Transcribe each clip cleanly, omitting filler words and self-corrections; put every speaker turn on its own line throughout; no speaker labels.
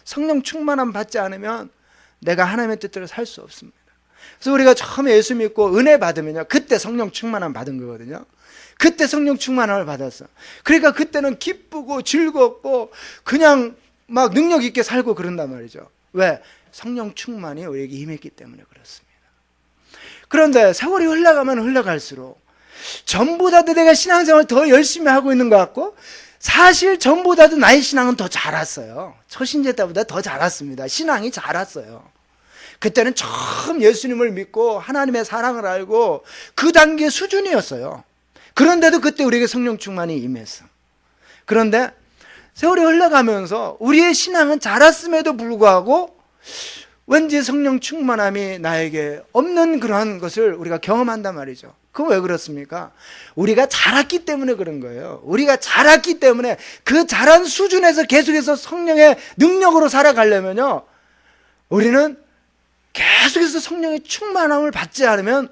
성령 충만함 받지 않으면 내가 하나님의 뜻대로 살 수 없습니다. 그래서 우리가 처음에 예수 믿고 은혜 받으면요, 그때 성령 충만함 받은 거거든요. 그때 성령 충만함을 받았어. 그러니까 그때는 기쁘고 즐겁고 그냥 막 능력 있게 살고 그런단 말이죠. 왜? 성령 충만이 우리에게 임했기 때문에 그렇습니다. 그런데 세월이 흘러가면 흘러갈수록 전보다도 내가 신앙생활을 더 열심히 하고 있는 것 같고, 사실 전보다도 나의 신앙은 더 자랐어요. 초신제 때보다 더 자랐습니다. 신앙이 자랐어요. 그때는 처음 예수님을 믿고 하나님의 사랑을 알고 그 단계 수준이었어요. 그런데도 그때 우리에게 성령 충만이 임했어. 그런데 세월이 흘러가면서 우리의 신앙은 자랐음에도 불구하고 왠지 성령 충만함이 나에게 없는 그러한 것을 우리가 경험한단 말이죠. 그건 왜 그렇습니까? 우리가 자랐기 때문에 그런 거예요. 우리가 자랐기 때문에 그 자란 수준에서 계속해서 성령의 능력으로 살아가려면요, 우리는 계속해서 성령의 충만함을 받지 않으면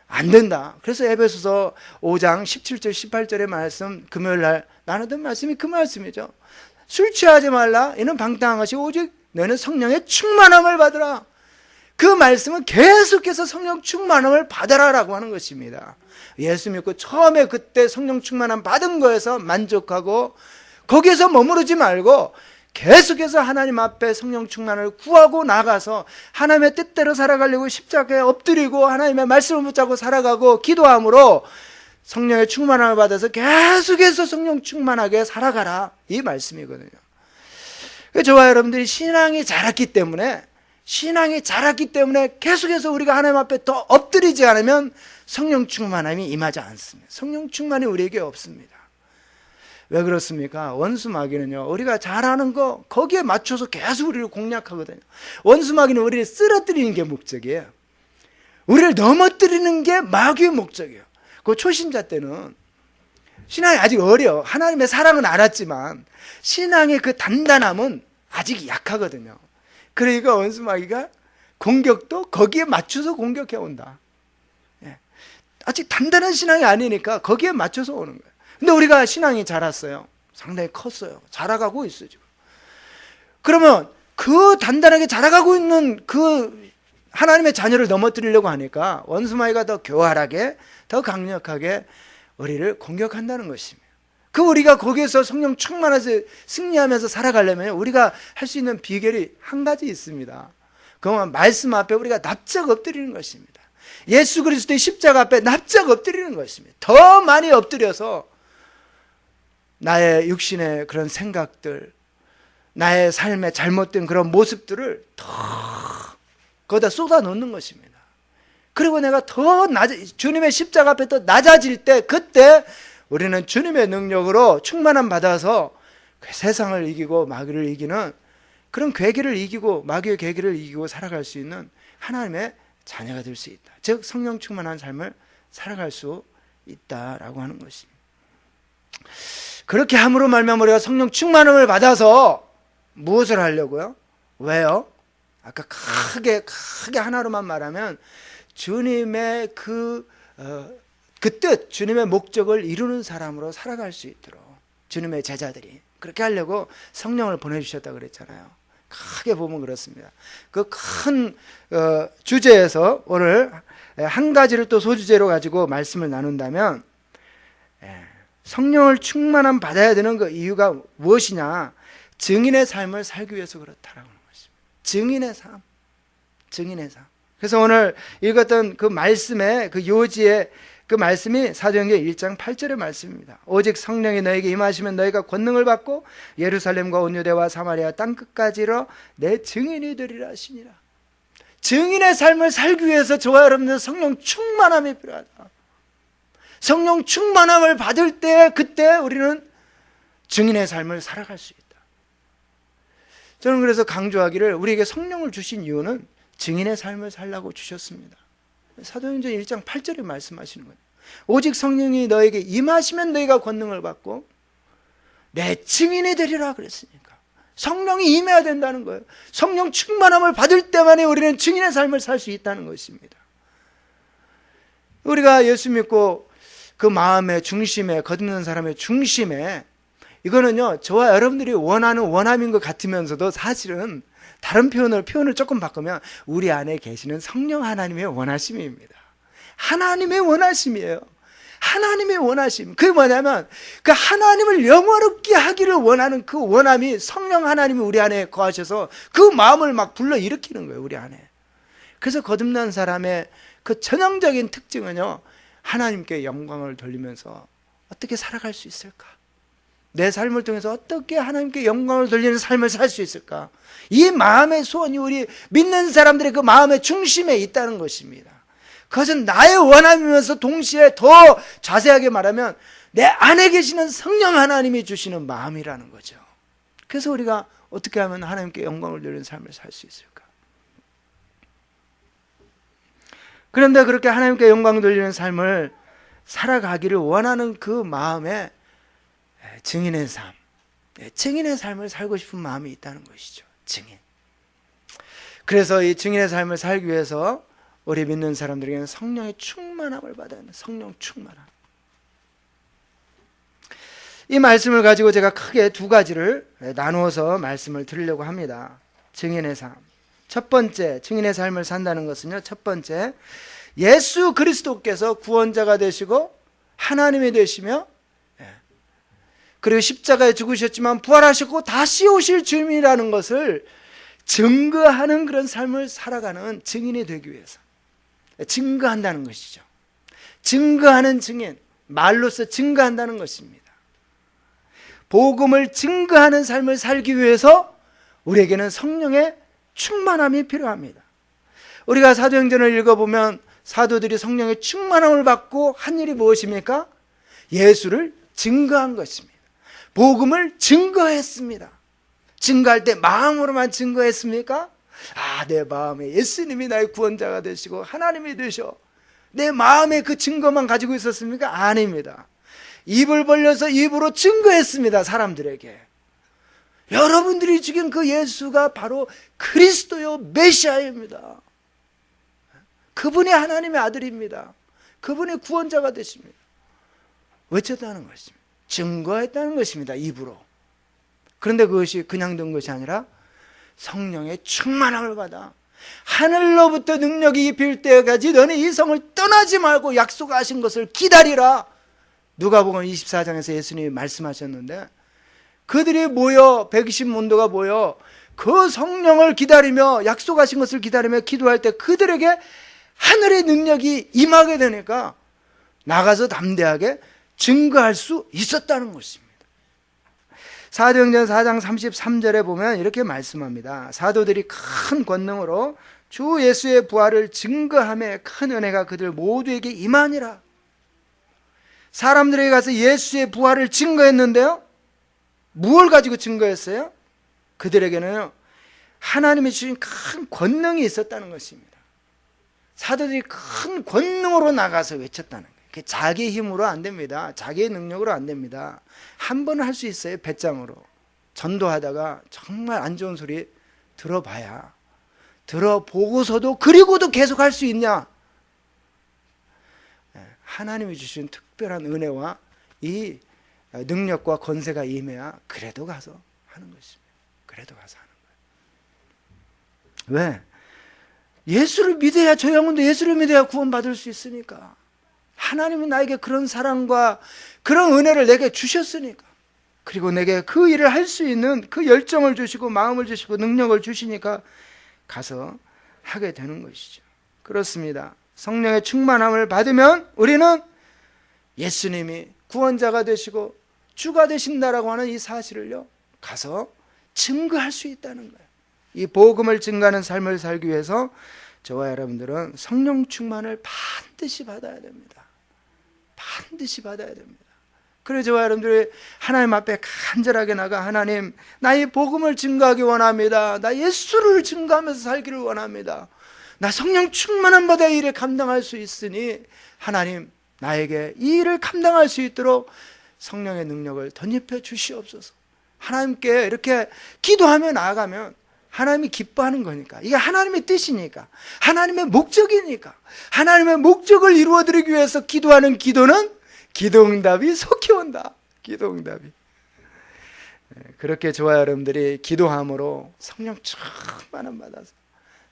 안 된다. 그래서 에베소서 5장 17절 18절의 말씀, 금요일 날 나누던 말씀이 그 말씀이죠. 술 취하지 말라. 이는 방탕한 것이 오직 너는 성령의 충만함을 받으라. 그 말씀은 계속해서 성령 충만함을 받아라라고 하는 것입니다. 예수 믿고 처음에 그때 성령 충만함 받은 거에서 만족하고 거기에서 머무르지 말고 계속해서 하나님 앞에 성령 충만을 구하고 나가서 하나님의 뜻대로 살아가려고 십자가에 엎드리고 하나님의 말씀을 붙잡고 살아가고 기도함으로 성령의 충만함을 받아서 계속해서 성령 충만하게 살아가라, 이 말씀이거든요. 저와 여러분들이 신앙이 자랐기 때문에 계속해서 우리가 하나님 앞에 더 엎드리지 않으면 성령 충만함이 임하지 않습니다. 성령 충만이 우리에게 없습니다. 왜 그렇습니까? 원수 마귀는요, 우리가 잘하는 거 거기에 맞춰서 계속 우리를 공략하거든요. 원수 마귀는 우리를 쓰러뜨리는 게 목적이에요. 우리를 넘어뜨리는 게 마귀의 목적이에요. 그 초신자 때는 신앙이 아직 어려, 하나님의 사랑은 알았지만 신앙의 그 단단함은 아직 약하거든요. 그러니까 원수 마귀가 공격도 거기에 맞춰서 공격해 온다. 아직 단단한 신앙이 아니니까 거기에 맞춰서 오는 거예요. 근데 우리가 신앙이 자랐어요. 상당히 컸어요. 자라가고 있어요, 지금. 그러면 그 단단하게 자라가고 있는 그 하나님의 자녀를 넘어뜨리려고 하니까 원수마귀가 더 교활하게, 더 강력하게 우리를 공격한다는 것입니다. 그 우리가 거기에서 성령 충만해서 승리하면서 살아가려면 우리가 할 수 있는 비결이 한 가지 있습니다. 그건 말씀 앞에 우리가 납작 엎드리는 것입니다. 예수 그리스도의 십자가 앞에 납작 엎드리는 것입니다. 더 많이 엎드려서 나의 육신의 그런 생각들, 나의 삶의 잘못된 그런 모습들을 더 거기다 쏟아 놓는 것입니다. 그리고 내가 더 주님의 십자가 앞에 더 낮아질 때, 그때 우리는 주님의 능력으로 충만함 받아서 그 세상을 이기고 마귀를 이기는 그런 괴계를 이기고 마귀의 괴계를 이기고 살아갈 수 있는 하나님의 자녀가 될 수 있다. 즉 성령 충만한 삶을 살아갈 수 있다라고 하는 것입니다. 그렇게 함으로 말미암아 우리가 성령 충만함을 받아서 무엇을 하려고요? 왜요? 아까 크게 하나로만 말하면 주님의 그 뜻, 주님의 목적을 이루는 사람으로 살아갈 수 있도록 주님의 제자들이 그렇게 하려고 성령을 보내주셨다고 그랬잖아요. 크게 보면 그렇습니다. 그 큰 주제에서 오늘 한 가지를 또 소주제로 가지고 말씀을 나눈다면, 성령을 충만함 받아야 되는 그 이유가 무엇이냐? 증인의 삶을 살기 위해서 그렇다라고 하는 것입니다. 증인의 삶. 그래서 오늘 읽었던 그 말씀의 그 요지의 그 말씀이 사도행전 1장 8절의 말씀입니다. 오직 성령이 너에게 임하시면 너희가 권능을 받고 예루살렘과 온 유대와 사마리아 땅 끝까지로 내 증인이 되리라 하시니라. 증인의 삶을 살기 위해서 저와 여러분들 성령 충만함이 필요하다. 성령 충만함을 받을 때 그때 우리는 증인의 삶을 살아갈 수 있다. 저는 그래서 강조하기를, 우리에게 성령을 주신 이유는 증인의 삶을 살라고 주셨습니다. 사도행전 1장 8절에 말씀하시는 거예요. 오직 성령이 너에게 임하시면 너희가 권능을 받고 내 증인이 되리라 그랬으니까 성령이 임해야 된다는 거예요. 성령 충만함을 받을 때만이 우리는 증인의 삶을 살 수 있다는 것입니다. 우리가 예수 믿고 그 마음의 중심에, 거듭난 사람의 중심에 이거는요, 저와 여러분들이 원하는 원함인 것 같으면서도 사실은 다른 표현을 조금 바꾸면 우리 안에 계시는 성령 하나님의 원하심입니다. 하나님의 원하심이에요. 하나님의 원하심. 그게 뭐냐면 그 하나님을 영원롭게 하기를 원하는 그 원함이 성령 하나님이 우리 안에 거하셔서 그 마음을 막 불러일으키는 거예요, 우리 안에. 그래서 거듭난 사람의 그 전형적인 특징은요, 하나님께 영광을 돌리면서 어떻게 살아갈 수 있을까? 내 삶을 통해서 어떻게 하나님께 영광을 돌리는 삶을 살 수 있을까? 이 마음의 소원이 우리 믿는 사람들의 그 마음의 중심에 있다는 것입니다. 그것은 나의 원함이면서 동시에 더 자세하게 말하면 내 안에 계시는 성령 하나님이 주시는 마음이라는 거죠. 그래서 우리가 어떻게 하면 하나님께 영광을 돌리는 삶을 살 수 있을까? 그런데 그렇게 하나님께 영광 돌리는 삶을 살아가기를 원하는 그 마음에 증인의 삶, 증인의 삶을 살고 싶은 마음이 있다는 것이죠. 증인. 그래서 이 증인의 삶을 살기 위해서 우리 믿는 사람들에게는 성령의 충만함을 받아야 합니다. 성령 충만함. 이 말씀을 가지고 제가 크게 두 가지를 나누어서 말씀을 드리려고 합니다. 증인의 삶. 첫 번째, 증인의 삶을 산다는 것은요, 첫 번째, 예수 그리스도께서 구원자가 되시고 하나님이 되시며 그리고 십자가에 죽으셨지만 부활하셨고 다시 오실 주님이라는 것을 증거하는 그런 삶을 살아가는 증인이 되기 위해서 증거한다는 것이죠. 증거하는 증인, 말로써 증거한다는 것입니다. 복음을 증거하는 삶을 살기 위해서 우리에게는 성령의 충만함이 필요합니다. 우리가 사도행전을 읽어보면 사도들이 성령의 충만함을 받고 한 일이 무엇입니까? 예수를 증거한 것입니다. 복음을 증거했습니다. 증거할 때 마음으로만 증거했습니까? 내 마음에 예수님이 나의 구원자가 되시고 하나님이 되셔. 내 마음에 그 증거만 가지고 있었습니까? 아닙니다. 입을 벌려서 입으로 증거했습니다. 사람들에게. 여러분들이 죽인 그 예수가 바로 그리스도요 메시아입니다. 그분이 하나님의 아들입니다. 그분이 구원자가 되십니다. 외쳤다는 것입니다. 증거했다는 것입니다. 입으로. 그런데 그것이 그냥 된 것이 아니라 성령의 충만함을 받아 하늘로부터 능력이 입힐 때까지 너는 이 성을 떠나지 말고 약속하신 것을 기다리라. 누가복음 24장에서 예수님이 말씀하셨는데 그들이 모여 120문도가 모여 그 성령을 기다리며 약속하신 것을 기다리며 기도할 때 그들에게 하늘의 능력이 임하게 되니까 나가서 담대하게 증거할 수 있었다는 것입니다. 사도행전 4장 33절에 보면 이렇게 말씀합니다. 사도들이 큰 권능으로 주 예수의 부활을 증거하며 큰 은혜가 그들 모두에게 임하니라. 사람들에게 가서 예수의 부활을 증거했는데요, 무엇을 가지고 증거했어요? 그들에게는 하나님이 주신 큰 권능이 있었다는 것입니다. 사도들이 큰 권능으로 나가서 외쳤다는 거예요. 자기 힘으로 안 됩니다. 자기의 능력으로 안 됩니다. 한 번은 할 수 있어요. 배짱으로. 전도하다가 정말 안 좋은 소리 들어봐야, 들어보고서도 그리고도 계속 할 수 있냐? 하나님이 주신 특별한 은혜와 이 능력과 권세가 임해야 그래도 가서 하는 것입니다. 그래도 가서 하는 거예요. 왜? 예수를 믿어야, 저 영혼도 예수를 믿어야 구원받을 수 있으니까. 하나님이 나에게 그런 사랑과 그런 은혜를 내게 주셨으니까. 그리고 내게 그 일을 할 수 있는 그 열정을 주시고 마음을 주시고 능력을 주시니까 가서 하게 되는 것이죠. 그렇습니다. 성령의 충만함을 받으면 우리는 예수님이 구원자가 되시고 주가 되신다라고 하는 이 사실을요, 가서 증거할 수 있다는 거예요. 이 복음을 증거하는 삶을 살기 위해서 저와 여러분들은 성령 충만을 반드시 받아야 됩니다. 반드시 받아야 됩니다. 그래서 저와 여러분들이 하나님 앞에 간절하게 나가, 하나님, 나의 복음을 증거하기 원합니다. 나 예수를 증거하면서 살기를 원합니다. 나 성령 충만한 바다 이 일을 감당할 수 있으니 하나님, 나에게 이 일을 감당할 수 있도록 성령의 능력을 덧입혀 주시옵소서. 하나님께 이렇게 기도하며 나아가면 하나님이 기뻐하는 거니까, 이게 하나님의 뜻이니까, 하나님의 목적이니까, 하나님의 목적을 이루어드리기 위해서 기도하는 기도는 기도응답이 속히 온다. 기도응답이. 그렇게 저와 여러분들이 기도함으로 성령 충만함 받아서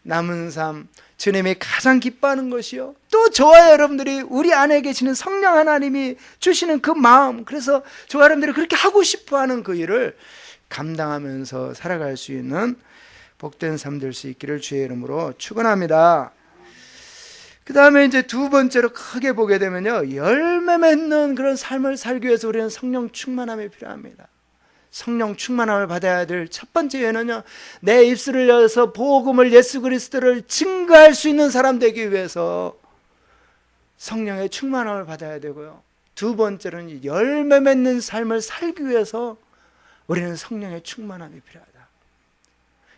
남은 삶 주님이 가장 기뻐하는 것이요, 또 저와 여러분들이 우리 안에 계시는 성령 하나님이 주시는 그 마음, 그래서 저와 여러분들이 그렇게 하고 싶어하는 그 일을 감당하면서 살아갈 수 있는 복된 삶 될 수 있기를 주의 이름으로 축원합니다. 그 다음에 이제 두 번째로 크게 보게 되면요, 열매 맺는 그런 삶을 살기 위해서 우리는 성령 충만함이 필요합니다. 성령 충만함을 받아야 될 첫 번째 예는요, 내 입술을 열어서 복음을, 예수 그리스도를 증거할 수 있는 사람 되기 위해서 성령의 충만함을 받아야 되고요, 두 번째로는 열매 맺는 삶을 살기 위해서 우리는 성령의 충만함이 필요하다.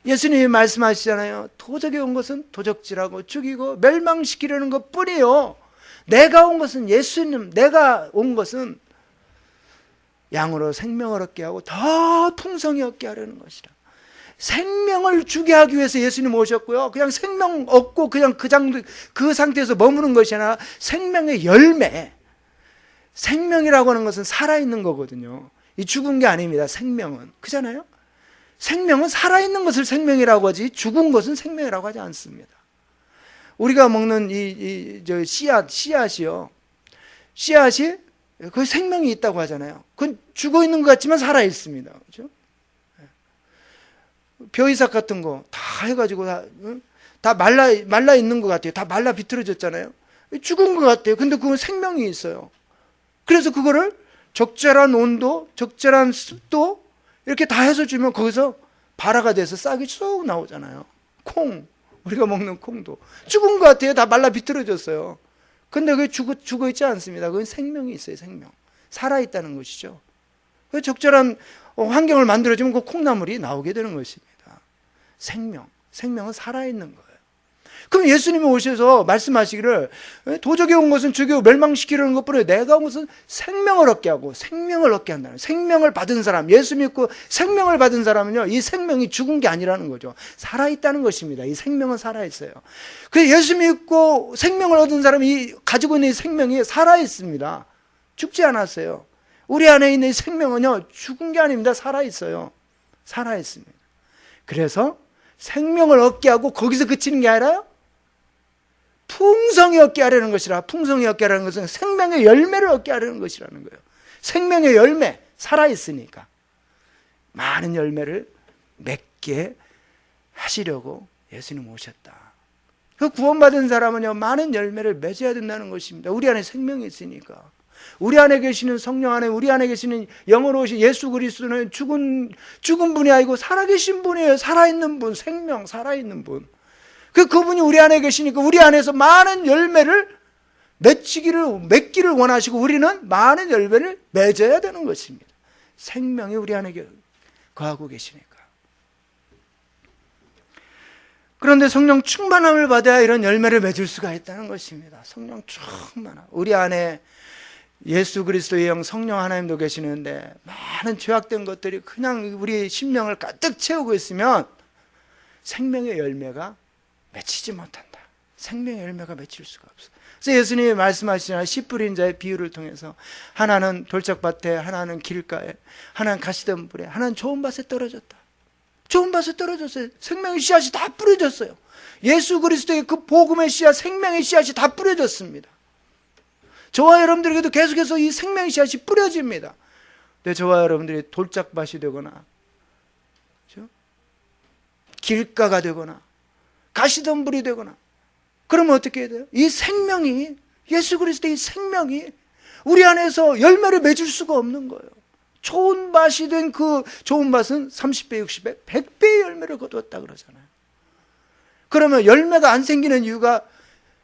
예수님이 말씀하시잖아요. 도적이 온 것은 도적질하고 죽이고 멸망시키려는 것 뿐이요, 내가 온 것은, 예수님 내가 온 것은 양으로 생명을 얻게 하고 더 풍성히 얻게 하려는 것이라. 생명을 주게 하기 위해서 예수님 오셨고요, 그냥 생명 얻고 그냥 그 상태에서 머무는 것이 아니라 생명의 열매. 생명이라고 하는 것은 살아있는 거거든요. 이 죽은 게 아닙니다. 생명은, 그잖아요. 생명은 살아있는 것을 생명이라고 하지, 죽은 것은 생명이라고 하지 않습니다. 우리가 먹는 씨앗이요, 씨앗이 그 생명이 있다고 하잖아요. 그건 죽어 있는 것 같지만 살아 있습니다. 그렇죠? 벼이삭 같은 거 다 해가지고 다 말라 있는 것 같아요. 다 말라 비틀어졌잖아요. 죽은 것 같아요. 근데 그건 생명이 있어요. 그래서 그거를 적절한 온도, 적절한 습도 이렇게 다 해서 주면 거기서 발화가 돼서 싹이 쭉 나오잖아요. 콩, 우리가 먹는 콩도 죽은 것 같아요. 다 말라 비틀어졌어요. 근데 그게 죽어 있지 않습니다. 그건 생명이 있어요. 생명, 살아있다는 것이죠. 적절한 환경을 만들어주면 그 콩나물이 나오게 되는 것입니다. 생명은 살아있는 거예요. 그럼 예수님이 오셔서 말씀하시기를 도적이 온 것은 죽이고 멸망시키려는 것뿐이요, 내가 온 것은 생명을 얻게 하고 생명을 얻게 한다는, 생명을 받은 사람, 예수 믿고 생명을 받은 사람은요, 이 생명이 죽은 게 아니라는 거죠. 살아있다는 것입니다. 이 생명은 살아있어요. 그래서 예수 믿고 생명을 얻은 사람이 가지고 있는 이 생명이 살아있습니다. 죽지 않았어요. 우리 안에 있는 이 생명은요, 죽은 게 아닙니다. 살아있어요. 살아있습니다. 그래서 생명을 얻게 하고 거기서 그치는 게 아니라요, 풍성히 얻게 하려는 것이라. 풍성히 얻게 하려는 것은 생명의 열매를 얻게 하려는 것이라는 거예요. 생명의 열매, 살아있으니까 많은 열매를 맺게 하시려고 예수님 오셨다. 그 구원받은 사람은요, 많은 열매를 맺어야 된다는 것입니다. 우리 안에 생명이 있으니까. 우리 안에 계시는 성령 안에, 우리 안에 계시는 영으로 오신 예수 그리스도는 죽은 분이 아니고 살아계신 분이에요. 살아있는 분, 생명, 살아있는 분. 그분이 우리 안에 계시니까 우리 안에서 많은 열매를 맺기를 원하시고 우리는 많은 열매를 맺어야 되는 것입니다. 생명이 우리 안에 거하고 계시니까. 그런데 성령 충만함을 받아야 이런 열매를 맺을 수가 있다는 것입니다. 성령 충만함. 우리 안에 예수 그리스도의 영 성령 하나님도 계시는데 많은 죄악된 것들이 그냥 우리 심령을 가득 채우고 있으면 생명의 열매가 맺히지 못한다. 생명의 열매가 맺힐 수가 없어. 그래서 예수님이 말씀하시잖아요. 씨 뿌린 자의 비유를 통해서 하나는 돌짝밭에, 하나는 길가에, 하나는 가시덤불에, 하나는 좋은 밭에 떨어졌다. 좋은 밭에 떨어졌어요. 생명의 씨앗이 다 뿌려졌어요. 예수 그리스도의 그 복음의 씨앗, 생명의 씨앗이 다 뿌려졌습니다. 저와 여러분들에게도 계속해서 이 생명의 씨앗이 뿌려집니다. 근데 저와 여러분들이 돌짝밭이 되거나, 그렇죠? 길가가 되거나 가시덤불이 되거나 그러면 어떻게 해야 돼요? 이 생명이, 예수 그리스도의 생명이 우리 안에서 열매를 맺을 수가 없는 거예요. 좋은 밭이 된 그 좋은 밭은 30배, 60배, 100배의 열매를 거두었다 그러잖아요. 그러면 열매가 안 생기는 이유가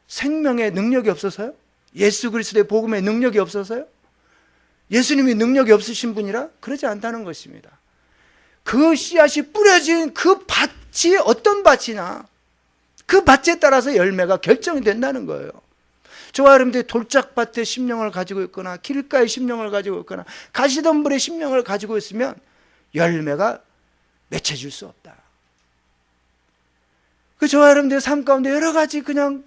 생명의 능력이 없어서요? 예수 그리스도의 복음의 능력이 없어서요? 예수님이 능력이 없으신 분이라? 그러지 않다는 것입니다. 그 씨앗이 뿌려진 그 밭이 어떤 밭이냐, 그 밭에 따라서 열매가 결정이 된다는 거예요. 저와 여러분들이 돌짝밭의 심령을 가지고 있거나 길가의 심령을 가지고 있거나 가시덤불의 심령을 가지고 있으면 열매가 맺혀질 수 없다. 그 저와 여러분들의 삶 가운데 여러 가지 그냥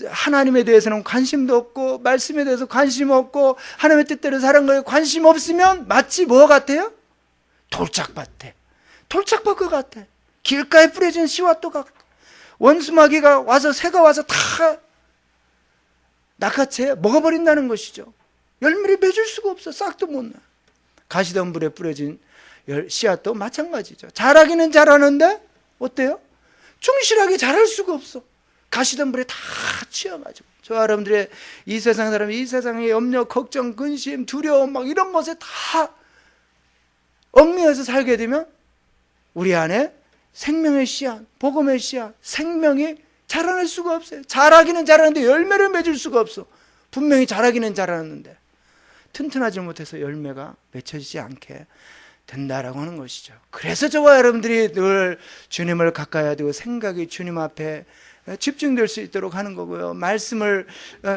하나님에 대해서는 관심도 없고 말씀에 대해서 관심 없고 하나님의 뜻대로 사는 거에 관심 없으면 마치 뭐 같아요? 돌짝밭 것 같아. 길가에 뿌려진 씨와도 같아. 원수마귀가 와서, 새가 와서 다 낚아채 먹어버린다는 것이죠. 열매를 맺을 수가 없어. 싹도 못 나. 가시덤불에 뿌려진 씨앗도 마찬가지죠. 자라기는 자라는데 어때요? 충실하게 자랄 수가 없어. 가시덤불에 다 치여가지고. 저 여러분들의 이 세상 사람이 이 세상의 염려, 걱정, 근심, 두려움 막 이런 것에 다 얽매여서 살게 되면 우리 안에 생명의 씨앗, 복음의 씨앗, 생명이 자라날 수가 없어요. 자라기는 자라는데 열매를 맺을 수가 없어. 분명히 자라기는 자라는데 튼튼하지 못해서 열매가 맺혀지지 않게 된다라고 하는 것이죠. 그래서 저와 여러분들이 늘 주님을 가까이 하고 생각이 주님 앞에 집중될 수 있도록 하는 거고요. 말씀을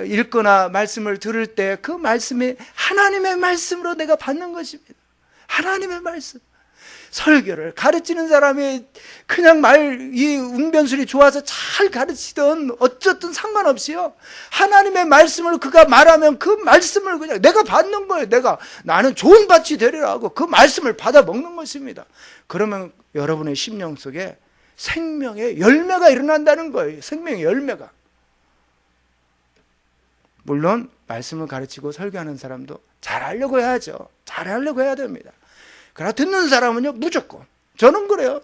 읽거나 말씀을 들을 때 그 말씀이 하나님의 말씀으로 내가 받는 것입니다. 하나님의 말씀. 설교를 가르치는 사람이 그냥 이 웅변술이 좋아서 잘 가르치든 어쨌든 상관없이요. 하나님의 말씀을 그가 말하면 그 말씀을 그냥 내가 받는 거예요. 나는 좋은 밭이 되리라고 그 말씀을 받아 먹는 것입니다. 그러면 여러분의 심령 속에 생명의 열매가 일어난다는 거예요. 생명의 열매가. 물론 말씀을 가르치고 설교하는 사람도 잘하려고 해야죠. 잘하려고 해야 됩니다. 그러나 듣는 사람은요, 무조건. 저는 그래요.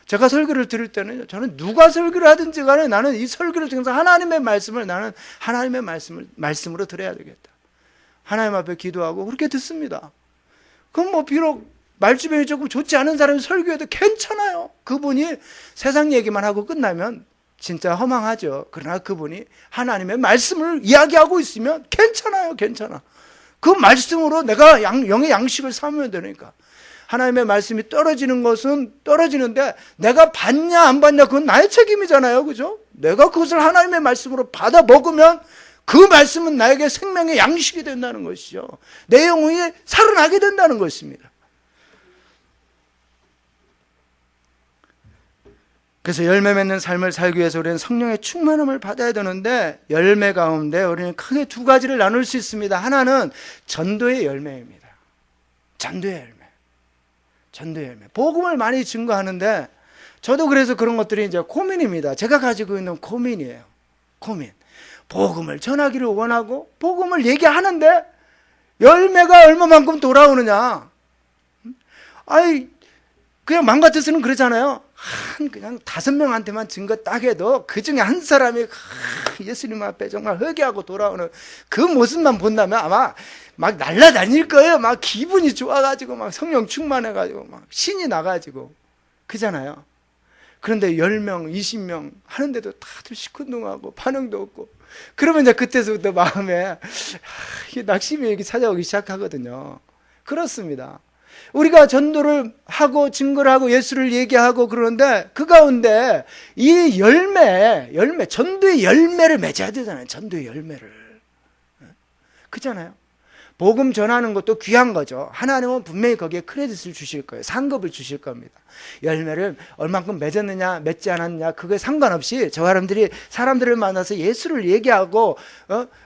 제가 설교를 들을 때는 저는 누가 설교를 하든지 간에 나는 이 설교를 통해서 하나님의 말씀을 나는 하나님의 말씀으로 들어야 되겠다. 하나님 앞에 기도하고 그렇게 듣습니다. 그럼 뭐 비록 말주변이 조금 좋지 않은 사람이 설교해도 괜찮아요. 그분이 세상 얘기만 하고 끝나면 진짜 허망하죠. 그러나 그분이 하나님의 말씀을 이야기하고 있으면 괜찮아요. 괜찮아. 그 말씀으로 내가 영의 양식을 삼으면 되니까. 하나님의 말씀이 떨어지는 것은 떨어지는데 내가 받냐 안 받냐 그건 나의 책임이잖아요. 그죠? 내가 그것을 하나님의 말씀으로 받아 먹으면 그 말씀은 나에게 생명의 양식이 된다는 것이죠. 내 영혼이 살아나게 된다는 것입니다. 그래서 열매 맺는 삶을 살기 위해서 우리는 성령의 충만함을 받아야 되는데 열매 가운데 우리는 크게 두 가지를 나눌 수 있습니다. 하나는 전도의 열매입니다. 전도의 열매. 전도의 열매. 복음을 많이 증거하는데 저도 그래서 그런 것들이 이제 고민입니다. 제가 가지고 있는 고민이에요. 고민. 복음을 전하기를 원하고 복음을 얘기하는데 열매가 얼마만큼 돌아오느냐. 그냥 맘 같아서는 그러잖아요. 그냥 5명한테만 증거 딱 해도 그 중에 한 사람이 예수님 앞에 정말 회개하고 돌아오는 그 모습만 본다면 아마 막 날라다닐 거예요. 막 기분이 좋아가지고 막 성령 충만해가지고 막 신이 나가지고 그잖아요. 그런데 10명, 20명 하는데도 다들 시큰둥하고 반응도 없고 그러면 이제 그때부터 마음에 낙심이 찾아오기 시작하거든요. 그렇습니다. 우리가 전도를 하고 증거를 하고 예수를 얘기하고 그러는데 그 가운데 이 열매, 전도의 열매를 맺어야 되잖아요. 전도의 열매를. 그렇잖아요. 복음 전하는 것도 귀한 거죠. 하나님은 분명히 거기에 크레딧을 주실 거예요. 상급을 주실 겁니다. 열매를 얼만큼 맺었느냐 맺지 않았느냐 그게 상관없이 저 사람들을 만나서 예수를 얘기하고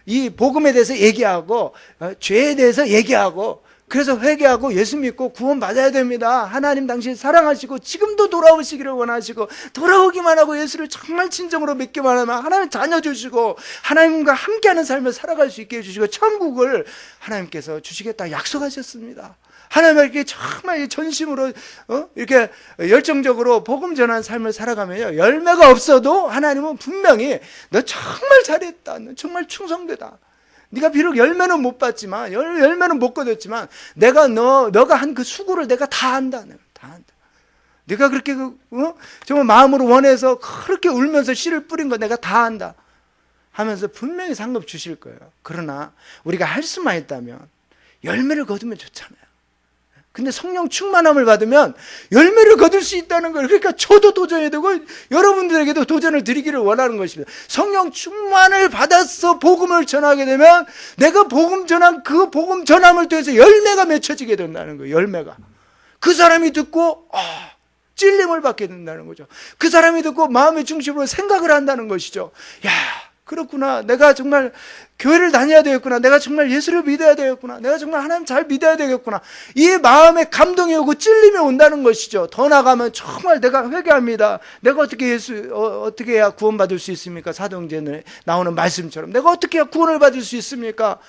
이 복음에 대해서 얘기하고 죄에 대해서 얘기하고 그래서 회개하고 예수 믿고 구원 받아야 됩니다. 하나님 당신 사랑하시고 지금도 돌아오시기를 원하시고 돌아오기만 하고 예수를 정말 진정으로 믿기만 하면 하나님 자녀 주시고 하나님과 함께하는 삶을 살아갈 수 있게 해주시고 천국을 하나님께서 주시겠다 약속하셨습니다. 하나님께 정말 전심으로 이렇게 열정적으로 복음 전하는 삶을 살아가면요 열매가 없어도 하나님은 분명히 너 정말 잘했다, 너 정말 충성되다. 네가 비록 열매는 못 봤지만 열매는 못 거뒀지만 내가 너가 한 그 수고를 내가 다 한다. 다 한다. 네가 그렇게 정말 마음으로 원해서 그렇게 울면서 씨를 뿌린 거 내가 다 한다 하면서 분명히 상급 주실 거예요. 그러나 우리가 할 수만 있다면 열매를 거두면 좋잖아요. 근데 성령 충만함을 받으면 열매를 거둘 수 있다는 거예요. 그러니까 저도 도전해야 되고 여러분들에게도 도전을 드리기를 원하는 것입니다. 성령 충만을 받아서 복음을 전하게 되면 내가 복음 전한 그 복음 전함을 통해서 열매가 맺혀지게 된다는 거예요. 열매가. 그 사람이 듣고 찔림을 받게 된다는 거죠. 그 사람이 듣고 마음의 중심으로 생각을 한다는 것이죠. 야, 그렇구나. 내가 정말 교회를 다녀야 되겠구나. 내가 정말 예수를 믿어야 되겠구나. 내가 정말 하나님 잘 믿어야 되겠구나. 이 마음에 감동이 오고 찔림이 온다는 것이죠. 더 나가면 정말 내가 회개합니다. 내가 어떻게 어떻게 해야 구원받을 수 있습니까? 사도행전에 나오는 말씀처럼 내가 어떻게 해야 구원을 받을 수 있습니까?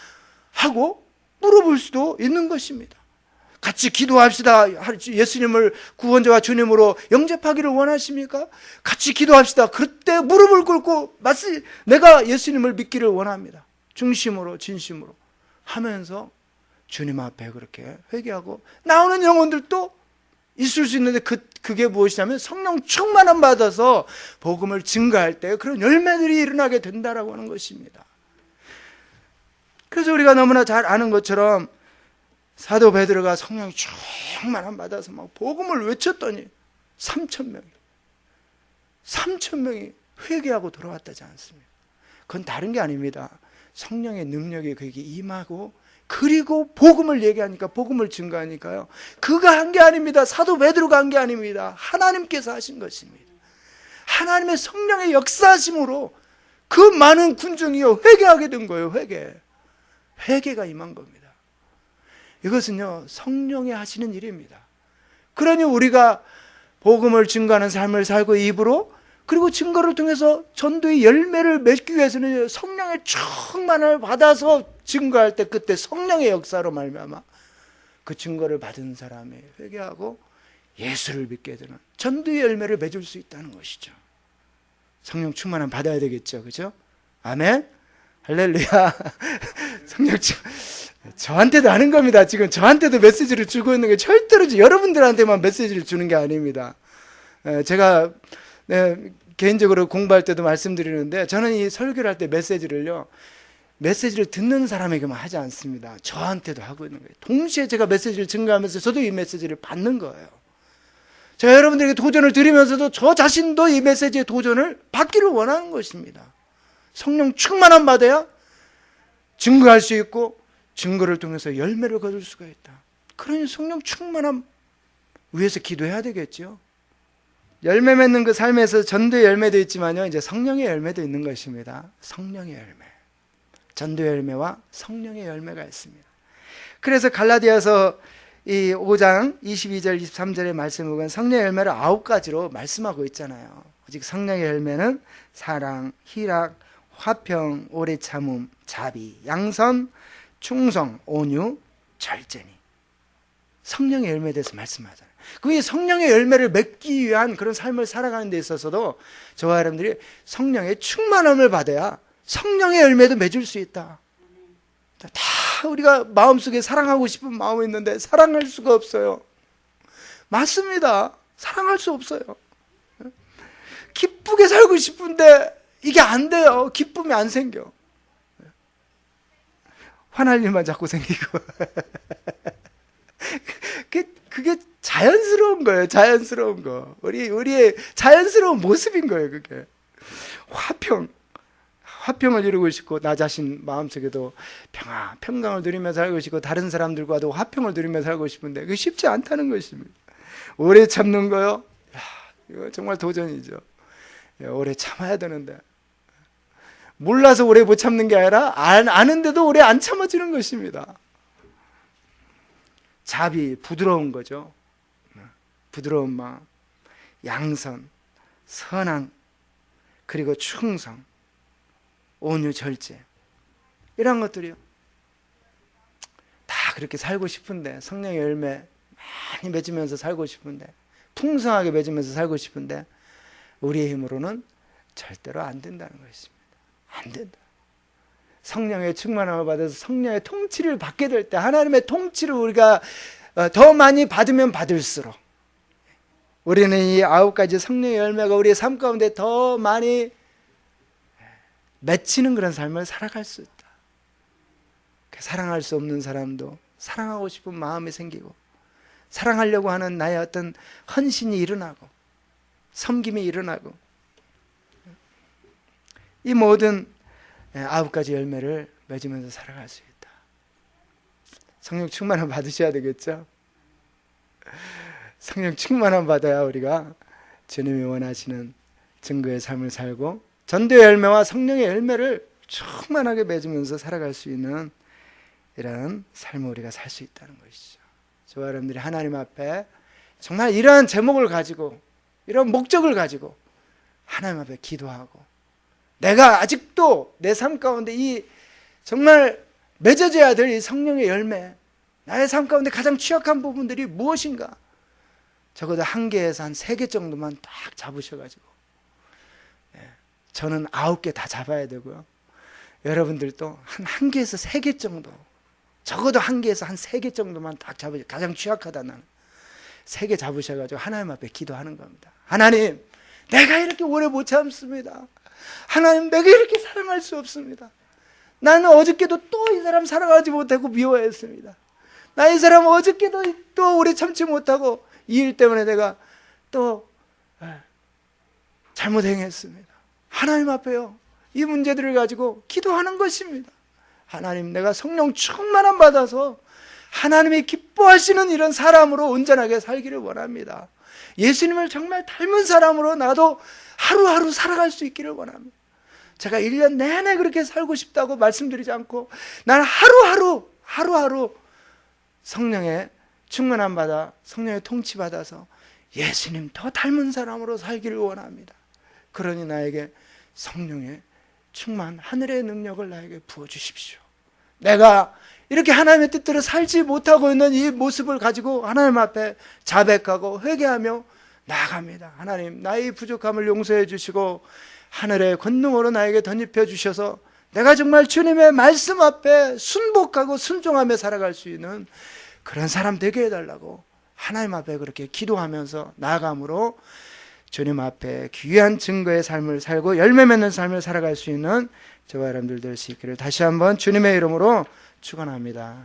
하고 물어볼 수도 있는 것입니다. 같이 기도합시다. 예수님을 구원자와 주님으로 영접하기를 원하십니까? 같이 기도합시다. 그때 무릎을 꿇고 내가 예수님을 믿기를 원합니다. 중심으로 진심으로 하면서 주님 앞에 그렇게 회개하고 나오는 영혼들도 있을 수 있는데 그게 무엇이냐면 성령 충만함 받아서 복음을 증거할 때 그런 열매들이 일어나게 된다라고 하는 것입니다. 그래서 우리가 너무나 잘 아는 것처럼 사도 베드로가 성령 충만함 받아서 막 복음을 외쳤더니 3,000명이 회개하고 돌아왔다지 않습니까? 그건 다른 게 아닙니다. 성령의 능력이 그에게 임하고 그리고 복음을 얘기하니까 복음을 증거하니까요. 그가 한 게 아닙니다. 사도 베드로가 한 게 아닙니다. 하나님께서 하신 것입니다. 하나님의 성령의 역사하심으로 그 많은 군중이요 회개하게 된 거예요. 회개가 임한 겁니다. 이것은요 성령이 하시는 일입니다. 그러니 우리가 복음을 증거하는 삶을 살고 입으로 그리고 증거를 통해서 전도의 열매를 맺기 위해서는 성령의 충만을 받아서 증거할 때 그때 성령의 역사로 말미암아 그 증거를 받은 사람이 회개하고 예수를 믿게 되는 전도의 열매를 맺을 수 있다는 것이죠. 성령 충만함 받아야 되겠죠. 그죠? 아멘. 할렐루야. 성령 저한테도 하는 겁니다. 지금 저한테도 메시지를 주고 있는 게 절대로 여러분들한테만 메시지를 주는 게 아닙니다. 제가 개인적으로 공부할 때도 말씀드리는데 저는 이 설교를 할 때 메시지를 듣는 사람에게만 하지 않습니다. 저한테도 하고 있는 거예요. 동시에 제가 메시지를 증거하면서 저도 이 메시지를 받는 거예요. 제가 여러분들에게 도전을 드리면서도 저 자신도 이 메시지의 도전을 받기를 원하는 것입니다. 성령 충만함 받아야 증거할 수 있고 증거를 통해서 열매를 거둘 수가 있다. 그러니 성령 충만함 위해서 기도해야 되겠죠. 열매 맺는 그 삶에서 전도의 열매도 있지만요, 이제 성령의 열매도 있는 것입니다. 성령의 열매, 전도의 열매와 성령의 열매가 있습니다. 그래서 갈라디아서 이 5장 22절 23절의 말씀을 보면 성령의 열매를 9가지로 말씀하고 있잖아요. 오직 성령의 열매는 사랑, 희락, 화평, 오래 참음, 자비, 양선, 충성, 온유, 절제니. 성령의 열매에 대해서 말씀하잖아요. 그 성령의 열매를 맺기 위한 그런 삶을 살아가는 데 있어서도 저와 여러분들이 성령의 충만함을 받아야 성령의 열매도 맺을 수 있다. 다 우리가 마음속에 사랑하고 싶은 마음이 있는데 사랑할 수가 없어요. 맞습니다. 사랑할 수 없어요. 기쁘게 살고 싶은데 이게 안 돼요. 기쁨이 안 생겨. 화날 일만 자꾸 생기고. 그게 자연스러운 거예요. 자연스러운 거. 우리의 자연스러운 모습인 거예요. 그게. 화평을 이루고 싶고 나 자신 마음속에도 평강을 누리며 살고 싶고 다른 사람들과도 화평을 누리며 살고 싶은데 그게 쉽지 않다는 것입니다. 오래 참는 거요? 이거 정말 도전이죠. 오래 참아야 되는데 몰라서 오래 못 참는 게 아니라 아는데도 오래 안 참아주는 것입니다. 자비, 부드러운 거죠. 부드러운 마음, 양선, 선한, 그리고 충성, 온유, 절제, 이런 것들이요. 다 그렇게 살고 싶은데, 성령의 열매 많이 맺으면서 살고 싶은데, 풍성하게 맺으면서 살고 싶은데 우리의 힘으로는 절대로 안 된다는 것입니다. 안 된다. 성령의 충만함을 받아서 성령의 통치를 받게 될 때 하나님의 통치를 우리가 더 많이 받으면 받을수록 우리는 이 9가지 성령의 열매가 우리의 삶 가운데 더 많이 맺히는 그런 삶을 살아갈 수 있다. 사랑할 수 없는 사람도 사랑하고 싶은 마음이 생기고 사랑하려고 하는 나의 어떤 헌신이 일어나고 섬김이 일어나고 이 모든 9가지 열매를 맺으면서 살아갈 수 있다. 성령 충만함 받으셔야 되겠죠. 성령 충만함 받아야 우리가 주님이 원하시는 증거의 삶을 살고 전도의 열매와 성령의 열매를 충만하게 맺으면서 살아갈 수 있는 이런 삶을 우리가 살 수 있다는 것이죠. 저와 여러분들이 하나님 앞에 정말 이러한 제목을 가지고 이런 목적을 가지고 하나님 앞에 기도하고, 내가 아직도 내 삶 가운데 이 정말 맺어져야 될 이 성령의 열매, 나의 삶 가운데 가장 취약한 부분들이 무엇인가, 적어도 1개에서 한 3개 정도만 딱 잡으셔가지고, 저는 9개 다 잡아야 되고요, 여러분들도 한 개에서 3개 정도, 적어도 1개에서 한 3개 정도만 딱 잡으셔. 가장 취약하다 나는 3개 잡으셔가지고 하나님 앞에 기도하는 겁니다. 하나님, 내가 이렇게 오래 못 참습니다. 하나님, 내가 이렇게 사랑할 수 없습니다. 나는 어저께도 또 이 사람 사랑하지 못하고 미워했습니다. 나 이 사람 어저께도 또 오래 참지 못하고 이 일 때문에 내가 또 잘못 행했습니다. 하나님 앞에요, 이 문제들을 가지고 기도하는 것입니다. 하나님, 내가 성령 충만함 받아서 하나님이 기뻐하시는 이런 사람으로 온전하게 살기를 원합니다. 예수님을 정말 닮은 사람으로 나도 하루하루 살아갈 수 있기를 원합니다. 제가 1년 내내 그렇게 살고 싶다고 말씀드리지 않고, 나는 하루하루 성령의 충만함 받아, 성령의 통치 받아서 예수님 더 닮은 사람으로 살기를 원합니다. 그러니 나에게 성령의 충만, 하늘의 능력을 나에게 부어주십시오. 내가 이렇게 하나님의 뜻대로 살지 못하고 있는 이 모습을 가지고 하나님 앞에 자백하고 회개하며 나아갑니다. 하나님, 나의 부족함을 용서해 주시고 하늘의 권능으로 나에게 덧입혀 주셔서 내가 정말 주님의 말씀 앞에 순복하고 순종하며 살아갈 수 있는 그런 사람 되게 해달라고 하나님 앞에 그렇게 기도하면서 나아감으로 주님 앞에 귀한 증거의 삶을 살고 열매 맺는 삶을 살아갈 수 있는 저와 여러분들 될 수 있기를 다시 한번 주님의 이름으로 축원합니다.